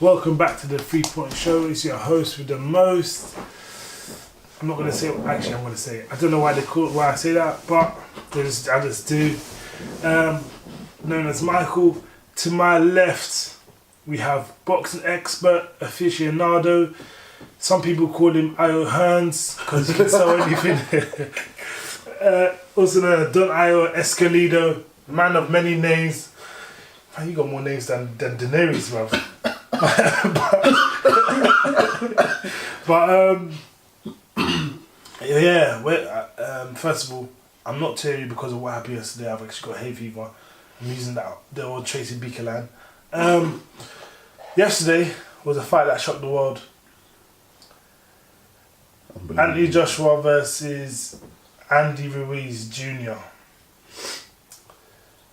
Welcome back to the 3 Point Show. It's your host with the most. I'm not going to say it. Actually, I'm going to say it. I don't know why I say that, but I just do. Known as Michael. To my left, we have boxing expert, aficionado. Some people call him Io Hearns because he can sell anything. Also known as Don Io Escalido, man of many names. Man, you got more names than Daenerys, bro. First of all, I'm not teary because of what happened yesterday. I've actually got hay fever. I'm using the old Tracy Beaker line. Yesterday was a fight that shocked the world. Anthony Joshua versus Andy Ruiz Jr.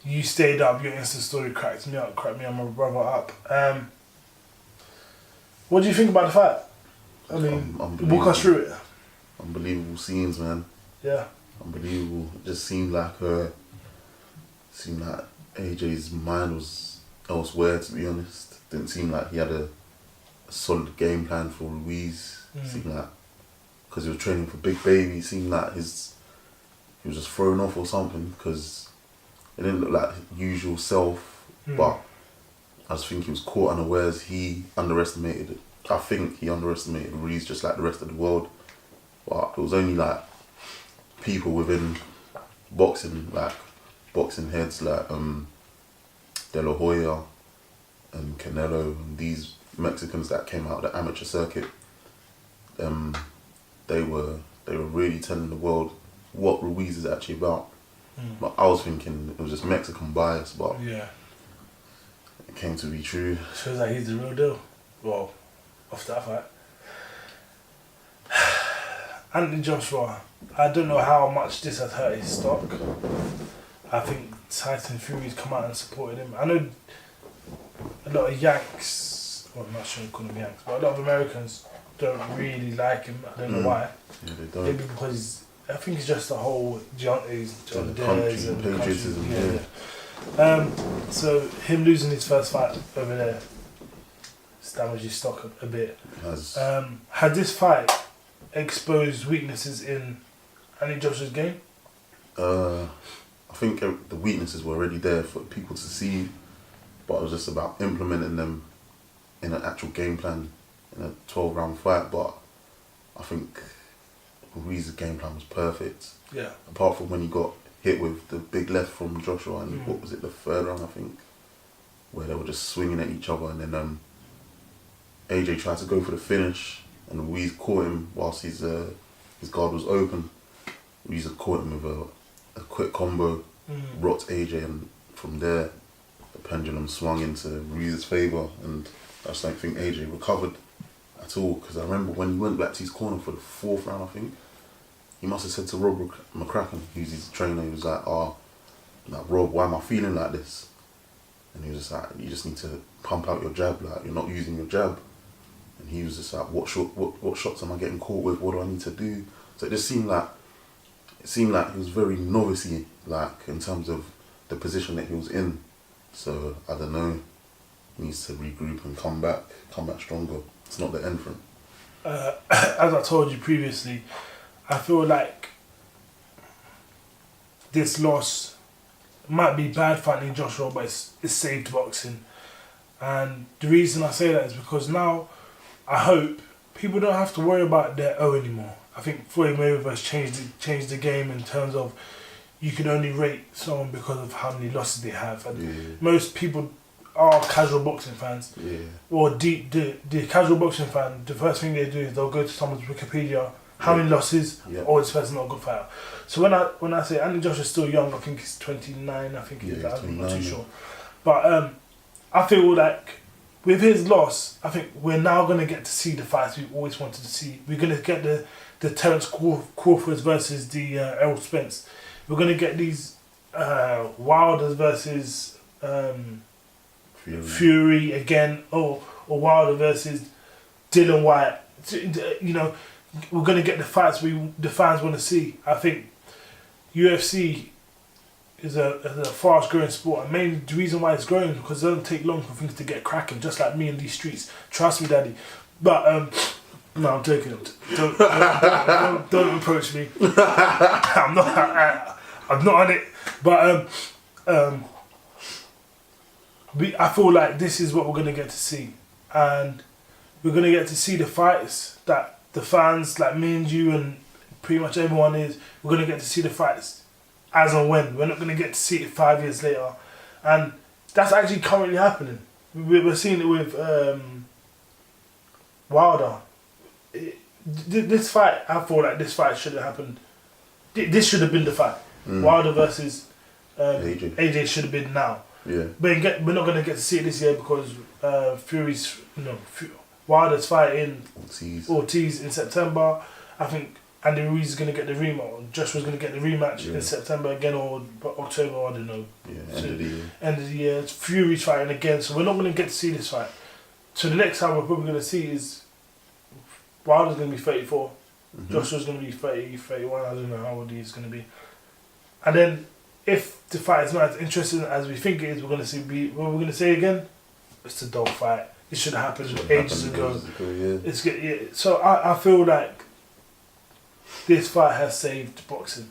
You stayed up. Your Insta story cracked me and my brother up. What do you think about the fight? I mean, walk us through it. Unbelievable scenes, man. Yeah. Unbelievable. It just seemed like AJ's mind was elsewhere, to be honest. Didn't seem like he had a solid game plan for Ruiz. Seemed like, because he was training for Big Baby, it seemed like he was just thrown off or something, because it didn't look like his usual self. But I just think he was caught unawares. I think he underestimated Ruiz just like the rest of the world. But it was only like people within boxing heads like De La Hoya and Canelo and these Mexicans that came out of the amateur circuit. They were really telling the world what Ruiz is actually about. But I was thinking it was just Mexican bias, but yeah, it came to be true. Shows like he's the real deal. Well, off that fight. Anthony Joshua, I don't know how much this has hurt his stock. I think Tyson Fury's come out and supported him. I know a lot of Yanks, well, I'm not sure you call them Yanks, but a lot of Americans don't really like him. I don't know why. Yeah, they don't. Maybe because I think it's just the whole patriotism. So him losing his first fight over there damaged his stock a bit. Had this fight exposed weaknesses in Andy Joshua's game? I think the weaknesses were already there for people to see, but it was just about implementing them in an actual game plan in a 12-round fight. But I think Ruiz's game plan was perfect. Yeah. Apart from when he got hit with the big left from Joshua and what was it, the third round I think, where they were just swinging at each other, and then AJ tried to go for the finish and Ruiz caught him whilst his guard was open. Ruiz caught him with a quick combo, rocked AJ, and from there the pendulum swung into Ruiz's favour, and I just don't think AJ recovered at all, because I remember when he went back to his corner for the fourth round, I think, he must have said to Rob McCracken, who's his trainer, he was like, Rob, why am I feeling like this? And he was just like, you just need to pump out your jab, like you're not using your jab. And he was just like, what shots am I getting caught with? What do I need to do? So it just seemed like he was very novice-y, like in terms of the position that he was in. So I don't know, he needs to regroup and come back stronger. It's not the end for him. As I told you previously, I feel like this loss might be bad for Anthony Joshua, but it's saved boxing. And the reason I say that is because now I hope people don't have to worry about their O anymore. I think Floyd Mayweather's changed the game in terms of you can only rate someone because of how many losses they have. And most people are casual boxing fans. Yeah. Or the casual boxing fan, the first thing they do is they'll go to someone's Wikipedia, how many losses, this person's not a good fighter. So when I say Andy Joshua's still young, I think he's 29, I think he's I'm not too sure. But I feel like with his loss, I think we're now going to get to see the fights we always wanted to see. We're going to get the Terence Crawfords versus the Errol Spence. We're going to get these Wilders versus Fury again, or Wilder versus Dillian Whyte. You know, we're going to get the fights the fans want to see. I think UFC is a fast growing sport, and mainly the reason why it's growing is because it doesn't take long for things to get cracking, just like me in these streets. Trust me, daddy. But no, I'm joking. Don't approach me. I'm not on it. But I feel like this is what we're gonna get to see, and we're gonna get to see the fights that the fans, like me and you and pretty much everyone is. We're gonna get to see the fights as and when. We're not gonna get to see it 5 years later, and that's actually currently happening. We're seeing it with Wilder. This fight, I feel like this fight should have happened. This should have been the fight. Wilder versus AJ should have been now. Yeah. But we're not gonna get to see it this year because Wilder's fighting Ortiz in September. I think Andy Ruiz is gonna get the rematch. Joshua's gonna get the rematch in September again or October. I don't know. Yeah, end of the year. End of the year. Fury's fighting again, so we're not gonna get to see this fight. So the next time we're probably gonna see is Wilder's gonna be 34. Joshua's gonna be 30, 31. I don't know how old he's gonna be. And then if the fight is not as interesting as we think it is, we're gonna see. What we're gonna say again? It's a dog fight. It should have happened ages ago. Yeah. So I feel like this fight has saved boxing.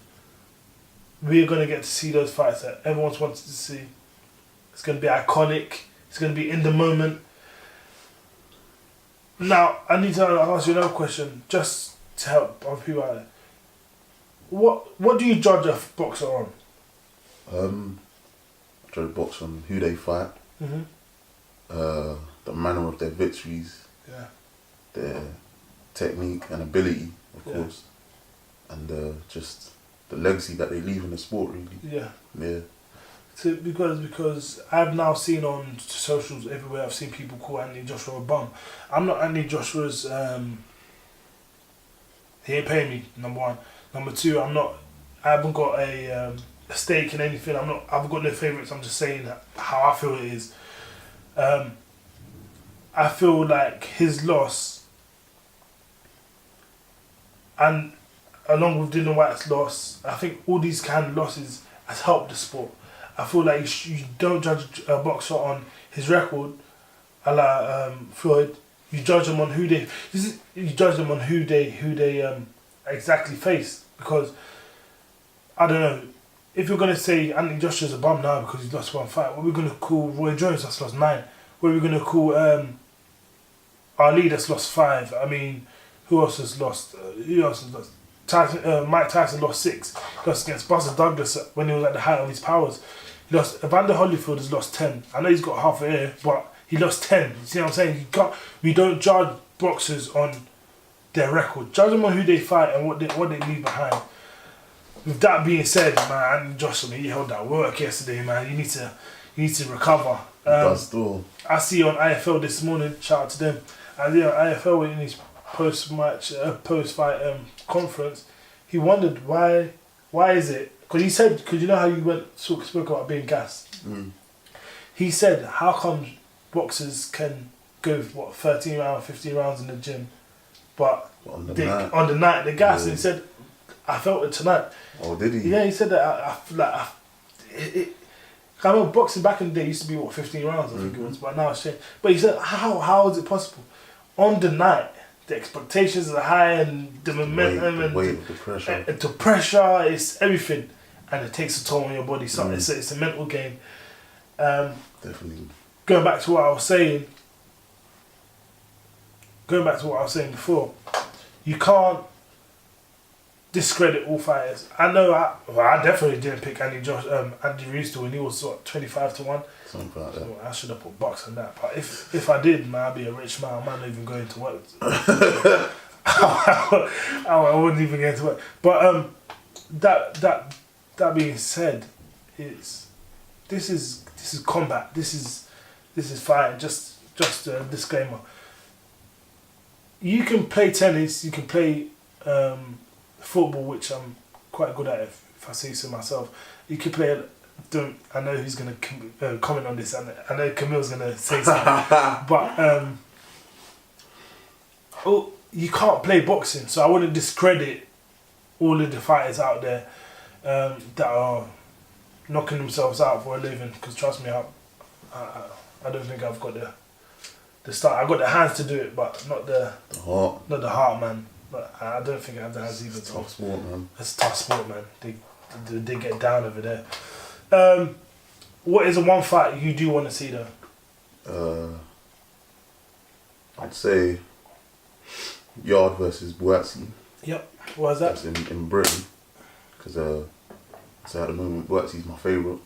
We're gonna get to see those fights that everyone's wanted to see. It's gonna be iconic. It's gonna be in the moment. Now I need to ask you another question, just to help other people out there. What do you judge a boxer on? I judge a boxer on who they fight. The manner of their victories. Yeah. Their technique and ability, of course. And just the legacy that they leave in the sport, really. Yeah. Yeah. So because I've now seen on socials everywhere, I've seen people call Andy Joshua a bum. I'm not Andy Joshua's. He ain't paying me. Number one. Number two, I haven't got a stake in anything. I've got no favourites. I'm just saying how I feel it is. I feel like his loss, and along with Dillian Whyte's loss, I think all these kind of losses has helped the sport. I feel like you don't judge a boxer on his record, a la Floyd. You judge them on who they exactly face. Because I don't know, if you're gonna say Anthony Joshua's a bum now because he's lost one fight, what are we gonna call Roy Jones that's lost 9? What are we gonna call Ali that's lost 5? I mean, who else has lost? Mike Tyson lost 6. He lost against Buster Douglas when he was at the height of his powers. He lost. Evander Holyfield has lost 10. I know he's got half a ear, but he lost 10. You see what I'm saying? We don't judge boxers on their record. Judge them on who they fight and what they leave behind. With that being said, man, Andy Joshua, he held that work yesterday, man. You need to recover. I see on IFL this morning. Shout out to them. I see on IFL in his post-fight conference, he wondered why is it? Because you know how you spoke about being gassed. He said, how come boxers can go 13 rounds, 15 rounds in the gym, but on the night they're gassed? And he said, I felt it tonight. Oh, did he? Yeah, he said that. I remember boxing back in the day used to be 15 rounds, I think it was, but now it's changed. But he said, how is it possible? On the night, the expectations are high and the momentum and the pressure, it's everything, and it takes a toll on your body. So it's a mental game. Definitely. Going back to what I was saying before, you can't discredit all fighters. I know I definitely didn't pick Andy Ruiz to win. He was 25-1. Something like that. So I should have put box on that. But if I did, man, I'd be a rich man. I might not even go into work. I wouldn't even get into work. But that being said, this is combat. This is fighting. Just a disclaimer. You can play tennis. You can play football, which I'm quite good at if I say so myself. You can play. I know who's going to comment on this. I know Camille's going to say something. But you can't play boxing, so I wouldn't discredit all of the fighters out there that are knocking themselves out for a living. Because trust me, I don't think I've got the start. I've got the hands to do it, but not the heart. Not the heart, man. But I don't think I have the hands either. It's a tough sport, man. It's a tough sport, man. They get down over there. What is the one fight you do want to see though? I'd say Yard versus Boatsy. Yep. What is that? That's in Britain. Because so at the moment, Boatsy's my favourite.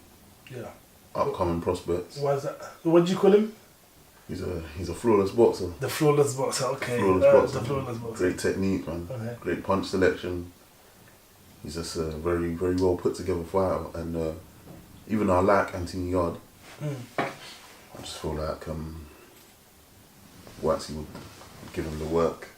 Yeah. Upcoming prospects. What is that? What do you call him? He's a flawless boxer. The flawless boxer. Okay. Flawless boxer. The flawless boxer. Great technique, man. Okay. Great punch selection. He's just a very, very well put together fighter. And even though I like Anthony Yard, I just feel like Boatsy would give him the work.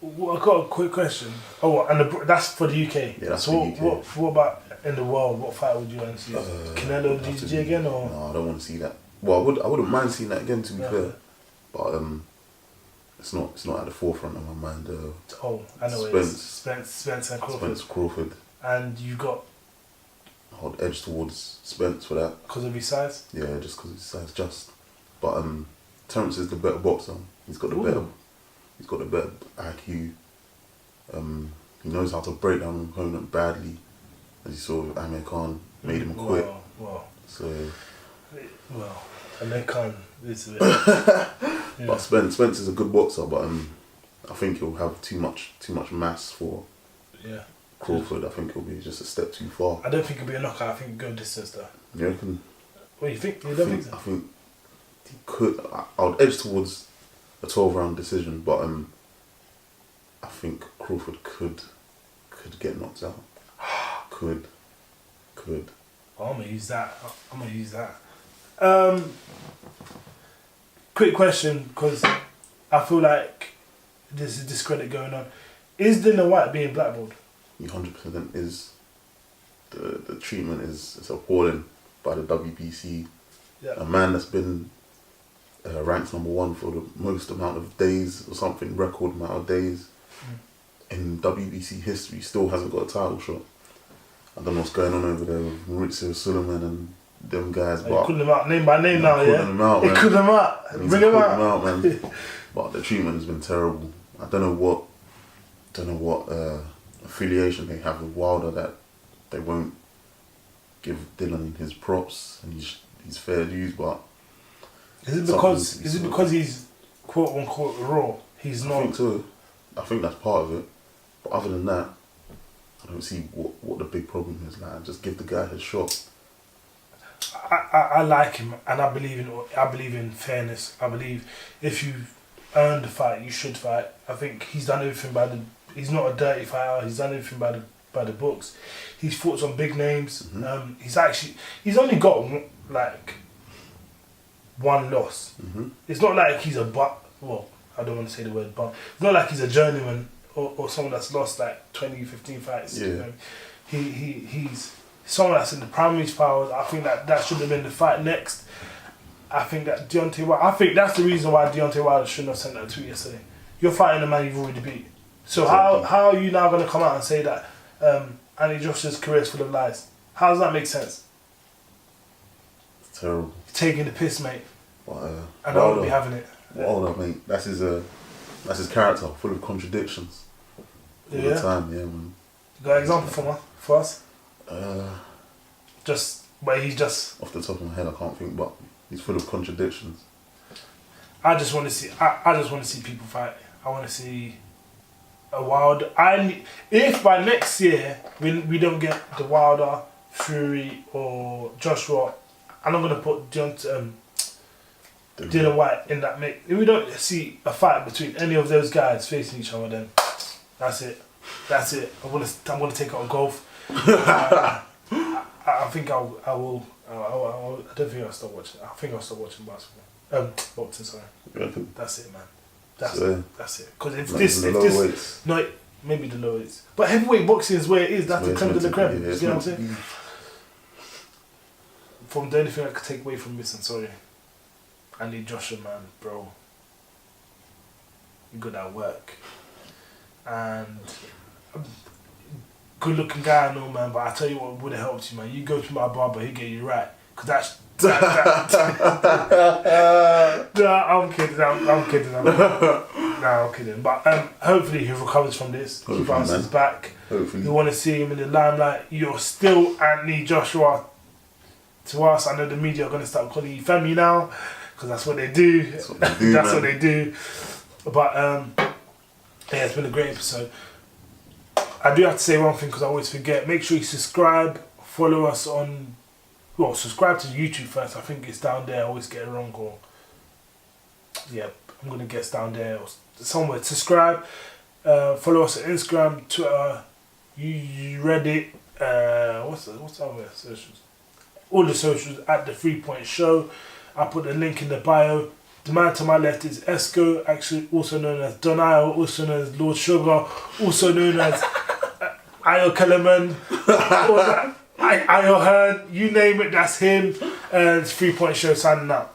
Well, I got a quick question. Oh, and that's for the UK. Yeah, that's so for the UK. What about in the world? What fight would you want to see? Canelo GG again, or no? I don't want to see that. Well, I wouldn't mind seeing that again, to be fair, but it's not at the forefront of my mind. I know Spence and Crawford. Spence Crawford. And you got I'd edge towards Spence for that. Because of his size. Yeah, just because of his size, just. But Terence is the better boxer. He's got the better IQ. He knows how to break down an opponent badly, as you saw with Amir Khan, made him quit. Wow. So. Well, Amir Khan is a bit. Yeah. But Spence is a good boxer, but I think he'll have too much mass for Crawford. I think he'll be just a step too far. I don't think it'll be a knockout. I think he'll go distance though. You reckon? What do you think? You don't think so? I think he could. I would edge towards a 12-round decision, but I think Crawford could get knocked out. Could. I'm gonna use that. Quick question, because I feel like there's a discredit going on. Is Dillian Whyte being blackballed? He 100% is. The treatment is appalling by the WBC. Yeah. A man that's been ranked #1 for the most amount of days or something, record amount of days in WBC history, still hasn't got a title shot. I don't know what's going on over there with Maurizio Suleiman and them guys. But calling them out name by name now, yeah? Calling them out, man. Calling them out. Bring them out. Man. But the treatment has been terrible. I don't know what affiliation they have with Wilder that they won't give Dillian his props and his fair dues, but is it because he's quote unquote raw? He's not. I think so. I think that's part of it. But other than that, I don't see what the big problem is. Like, just give the guy his shot. I like him, and I believe in fairness. I believe if you earn the fight, you should fight. I think he's done everything he's not a dirty fighter. He's done everything by the books. He's fought some big names. Mm-hmm. He's only got one loss. Mm-hmm. It's not like he's I don't want to say the word but. It's not like he's a journeyman or someone that's lost like 20, 15 fights. Yeah. You know? He's someone that's in the primaries powers. I think that should have been the fight next. I think that Deontay Wilder. I think that's the reason why Deontay Wilder shouldn't have sent that tweet yesterday. You're fighting a man you've already beat. So how are you now going to come out and say that Andy Josh's career is full of lies? How does that make sense? It's terrible. You're taking the piss, mate. But, and I won't be having it. Wilder, mate. That's his character, full of contradictions. All the time, yeah, man. You got an example for us? Just where he's just off the top of my head, I can't think, but he's full of contradictions. I just want to see people fight. I want to see a Wilder. If by next year we don't get the Wilder, Fury or Joshua, I'm not gonna put Dillian Whyte in that mix. If we don't see a fight between any of those guys facing each other, then that's it. I'm gonna take it on golf. I think I will. I don't think I'll stop watching. I think I'll stop watching basketball. Boxing, sorry. That's it, man. That's it. Because if this, no, maybe the low weights, but heavyweight boxing is where it is. That's the creme de la creme. You know what I'm saying? From the only thing I could take away from this, and sorry, Andy Joshua, man, bro, you got that work, and good looking guy and all, man, but I tell you what would have helped you, man. You go to my barber, he'll get you right. Because that's... No, I'm kidding. I'm kidding. I'm kidding. But hopefully he recovers from this. He bounces back. Hopefully. We want to see him in the limelight. You're still Anthony Joshua to us. I know the media are going to start calling you Femi now because that's what they do. That's what they do. But yeah, it's been a great episode. I do have to say one thing because I always forget. Make sure you subscribe. Follow us on... Well, subscribe to YouTube first. I think it's down there. I always get it wrong. Or yeah, I'm going to guess down there or somewhere. Subscribe. Follow us on Instagram, Twitter, Reddit. What's our socials? All the socials at The 3 Point Show. I put the link in the bio. The man to my left is Esco, actually also known as Donayo, also known as Lord Sugar, also known as Ayo Kellerman, Ayo Hearn, you name it, that's him. And it's 3 Point Show signing out.